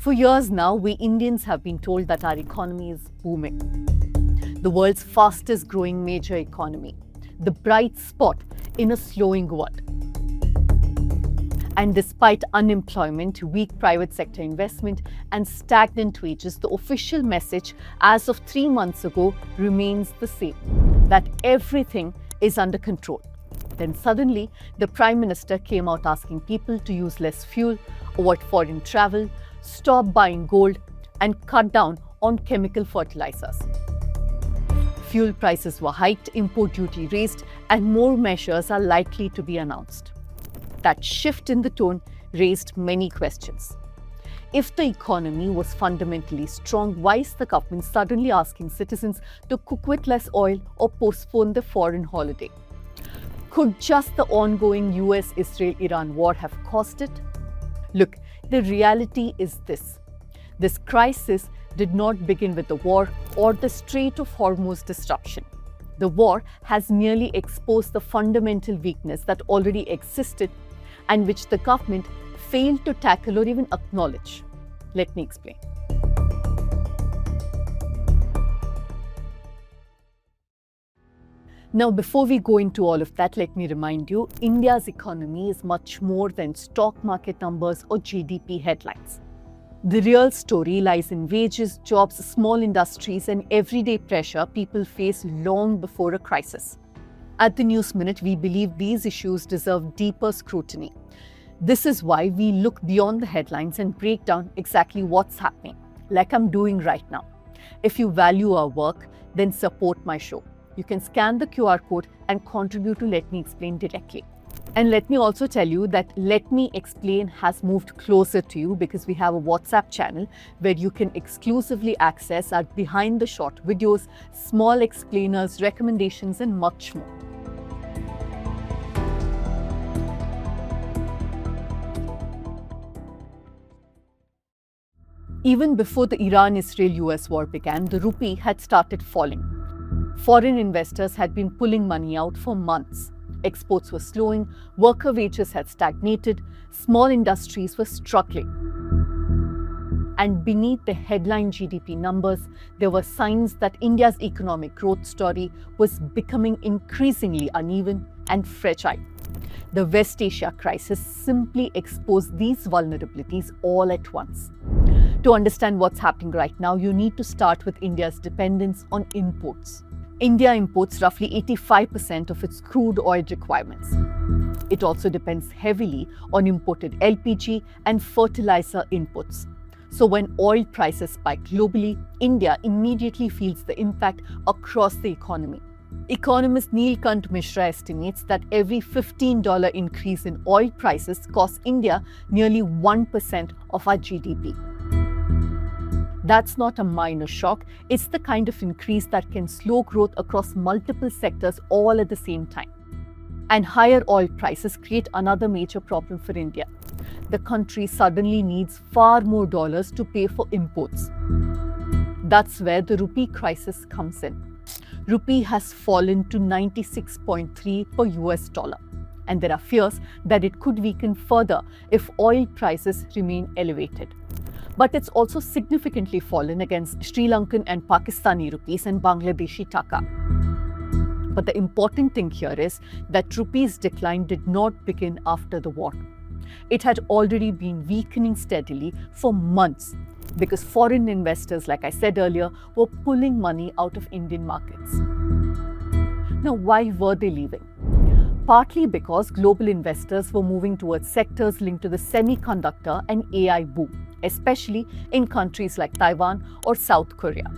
For years now, we Indians have been told that our economy is booming. The world's fastest growing major economy, the bright spot in a slowing world. And despite unemployment, weak private sector investment, and stagnant wages, the official message as of 3 months ago remains the same, that everything is under control. Then suddenly, the Prime Minister came out asking people to use less fuel, avoid foreign travel, stop buying gold, and cut down on chemical fertilizers. Fuel prices were hiked, import duty raised, and more measures are likely to be announced. That shift in the tone raised many questions. If the economy was fundamentally strong, why is the government suddenly asking citizens to cook with less oil or postpone the foreign holiday? Could just the ongoing US-Israel-Iran war have caused it? Look, the reality is this. This crisis did not begin with the war or the Strait of Hormuz disruption. The war has merely exposed the fundamental weakness that already existed and which the government failed to tackle or even acknowledge. Let me explain. Now, before we go into all of that, let me remind you, India's economy is much more than stock market numbers or GDP headlines. The real story lies in wages, jobs, small industries, and everyday pressure people face long before a crisis. At the News Minute, we believe these issues deserve deeper scrutiny. This is why we look beyond the headlines and break down exactly what's happening, like I'm doing right now. If you value our work, then support my show. You can scan the QR code and contribute to Let Me Explain directly. And let me also tell you that Let Me Explain has moved closer to you because we have a WhatsApp channel where you can exclusively access our behind the shot videos, small explainers, recommendations, and much more. Even before the Iran-Israel-US war began, the rupee had started falling. Foreign investors had been pulling money out for months. Exports were slowing, worker wages had stagnated, small industries were struggling. And beneath the headline GDP numbers, there were signs that India's economic growth story was becoming increasingly uneven and fragile. The West Asia crisis simply exposed these vulnerabilities all at once. To understand what's happening right now, you need to start with India's dependence on imports. India imports roughly 85% of its crude oil requirements. It also depends heavily on imported LPG and fertilizer inputs. So when oil prices spike globally, India immediately feels the impact across the economy. Economist Neelkant Mishra estimates that every $15 increase in oil prices costs India nearly 1% of our GDP. That's not a minor shock, it's the kind of increase that can slow growth across multiple sectors all at the same time. And higher oil prices create another major problem for India. The country suddenly needs far more dollars to pay for imports. That's where the rupee crisis comes in. Rupee has fallen to 96.3 per US dollar. And there are fears that it could weaken further if oil prices remain elevated. But it's also significantly fallen against Sri Lankan and Pakistani rupees and Bangladeshi taka. But the important thing here is that rupee's decline did not begin after the war. It had already been weakening steadily for months because foreign investors, like I said earlier, were pulling money out of Indian markets. Now, why were they leaving? Partly because global investors were moving towards sectors linked to the semiconductor and AI boom, especially in countries like Taiwan or South Korea.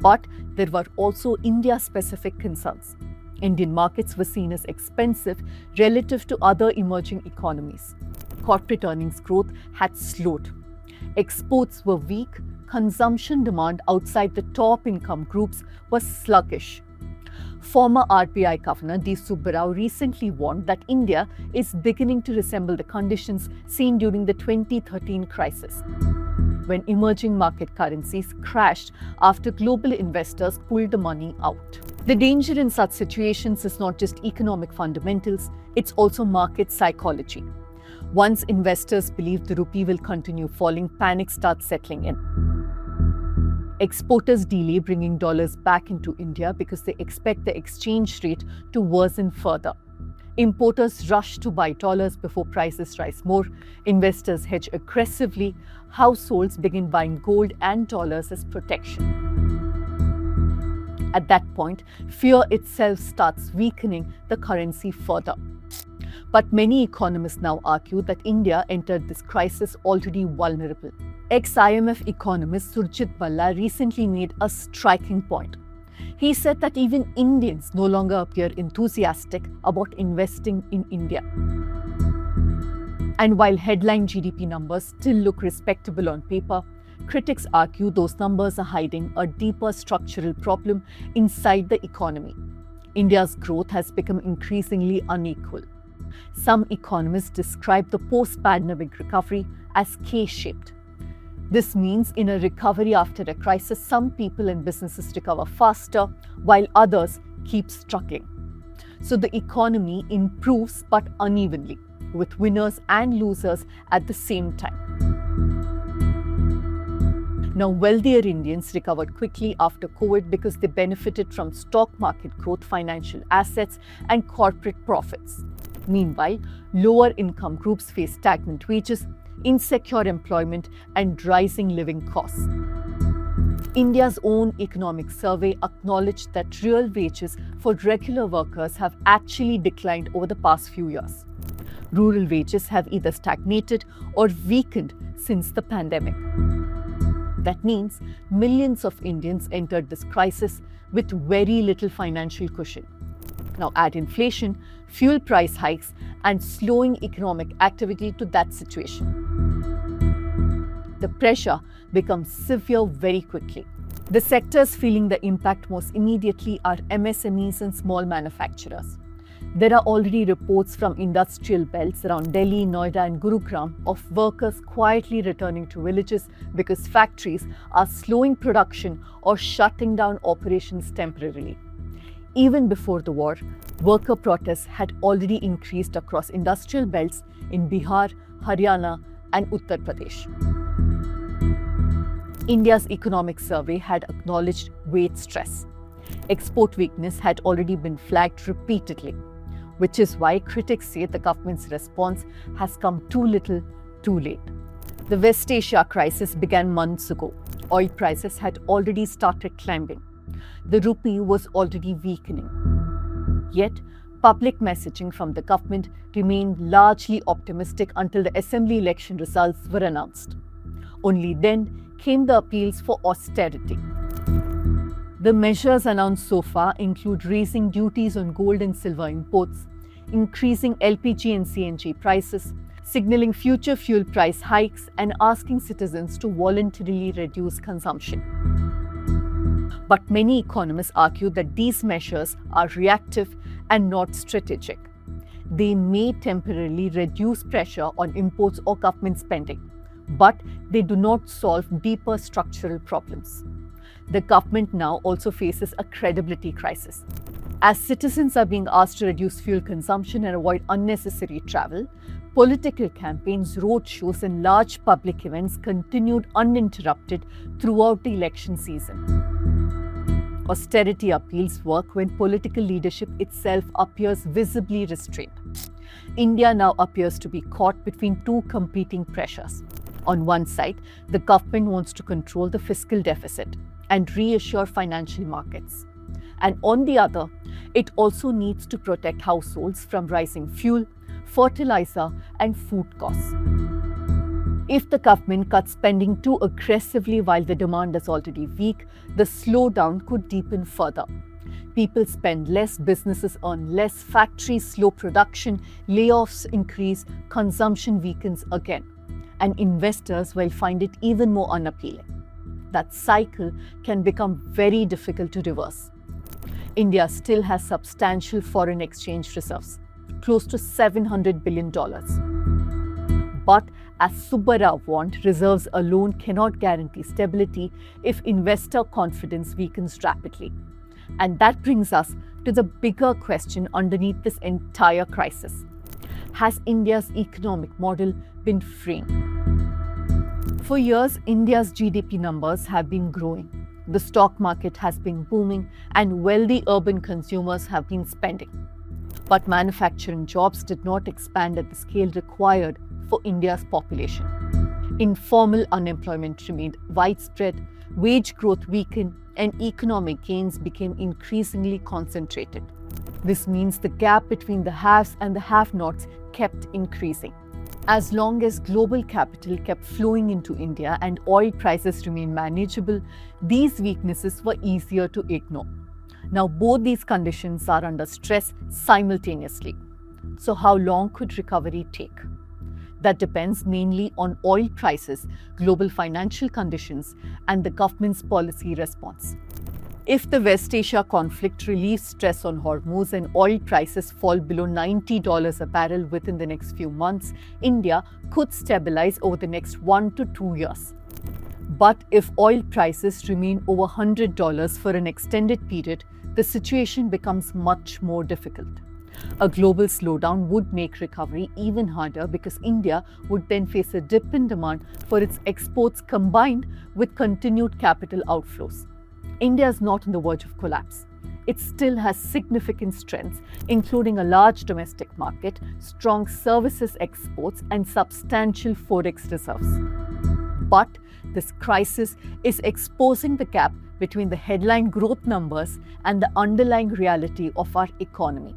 But there were also India-specific concerns. Indian markets were seen as expensive relative to other emerging economies. Corporate earnings growth had slowed. Exports were weak. Consumption demand outside the top income groups was sluggish. Former RBI Governor D. Subba Rao recently warned that India is beginning to resemble the conditions seen during the 2013 crisis, when emerging market currencies crashed after global investors pulled the money out. The danger in such situations is not just economic fundamentals, it's also market psychology. Once investors believe the rupee will continue falling, panic starts settling in. Exporters delay bringing dollars back into India because they expect the exchange rate to worsen further. Importers rush to buy dollars before prices rise more. Investors hedge aggressively. Households begin buying gold and dollars as protection. At that point, fear itself starts weakening the currency further. But many economists now argue that India entered this crisis already vulnerable. Ex-IMF economist Surjit Balla recently made a striking point. He said that even Indians no longer appear enthusiastic about investing in India. And while headline GDP numbers still look respectable on paper, critics argue those numbers are hiding a deeper structural problem inside the economy. India's growth has become increasingly unequal. Some economists describe the post-pandemic recovery as K-shaped. This means in a recovery after a crisis, some people and businesses recover faster, while others keep struggling. So the economy improves but unevenly, with winners and losers at the same time. Now, wealthier Indians recovered quickly after COVID because they benefited from stock market growth, financial assets, and corporate profits. Meanwhile, lower income groups face stagnant wages, insecure employment, and rising living costs. India's own economic survey acknowledged that real wages for regular workers have actually declined over the past few years. Rural wages have either stagnated or weakened since the pandemic. That means millions of Indians entered this crisis with very little financial cushion. Now add inflation, fuel price hikes, and slowing economic activity to that situation. The pressure becomes severe very quickly. The sectors feeling the impact most immediately are MSMEs and small manufacturers. There are already reports from industrial belts around Delhi, Noida, and Gurugram of workers quietly returning to villages because factories are slowing production or shutting down operations temporarily. Even before the war, worker protests had already increased across industrial belts in Bihar, Haryana, and Uttar Pradesh. India's economic survey had acknowledged wage stress. Export weakness had already been flagged repeatedly, which is why critics say the government's response has come too little, too late. The West Asia crisis began months ago. Oil prices had already started climbing. The rupee was already weakening. Yet, public messaging from the government remained largely optimistic until the assembly election results were announced. Only then came the appeals for austerity. The measures announced so far include raising duties on gold and silver imports, increasing LPG and CNG prices, signaling future fuel price hikes, and asking citizens to voluntarily reduce consumption. But many economists argue that these measures are reactive and not strategic. They may temporarily reduce pressure on imports or government spending, but they do not solve deeper structural problems. The government now also faces a credibility crisis. As citizens are being asked to reduce fuel consumption and avoid unnecessary travel, political campaigns, roadshows, and large public events continued uninterrupted throughout the election season. Austerity appeals work when political leadership itself appears visibly restrained. India now appears to be caught between two competing pressures. On one side, the government wants to control the fiscal deficit and reassure financial markets. And on the other, it also needs to protect households from rising fuel, fertilizer, and food costs. If the government cuts spending too aggressively while the demand is already weak, the slowdown could deepen further. People spend less, businesses earn less, factories slow production, layoffs increase, consumption weakens again, and investors will find it even more unappealing. That cycle can become very difficult to reverse. India still has substantial foreign exchange reserves, close to $700 billion. But as Subba Rao warned, reserves alone cannot guarantee stability if investor confidence weakens rapidly. And that brings us to the bigger question underneath this entire crisis. has India's economic model been framed. For years, India's GDP numbers have been growing. The stock market has been booming and wealthy urban consumers have been spending. But manufacturing jobs did not expand at the scale required for India's population. Informal unemployment remained widespread, wage growth weakened, and economic gains became increasingly concentrated. This means the gap between the haves and the have-nots kept increasing. As long as global capital kept flowing into India and oil prices remained manageable, these weaknesses were easier to ignore. Now both these conditions are under stress simultaneously. So how long could recovery take? That depends mainly on oil prices, global financial conditions, and the government's policy response. If the West Asia conflict relieves stress on Hormuz and oil prices fall below $90 a barrel within the next few months, India could stabilize over the next 1 to 2 years. But if oil prices remain over $100 for an extended period, the situation becomes much more difficult. A global slowdown would make recovery even harder because India would then face a dip in demand for its exports combined with continued capital outflows. India is not on the verge of collapse. It still has significant strengths, including a large domestic market, strong services exports, and substantial forex reserves. But this crisis is exposing the gap between the headline growth numbers and the underlying reality of our economy.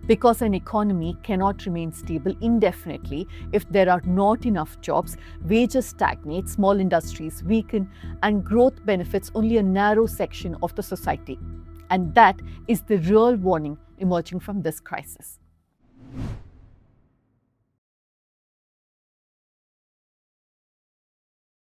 Because an economy cannot remain stable indefinitely if there are not enough jobs, wages stagnate, small industries weaken, and growth benefits only a narrow section of the society. And that is the real warning emerging from this crisis.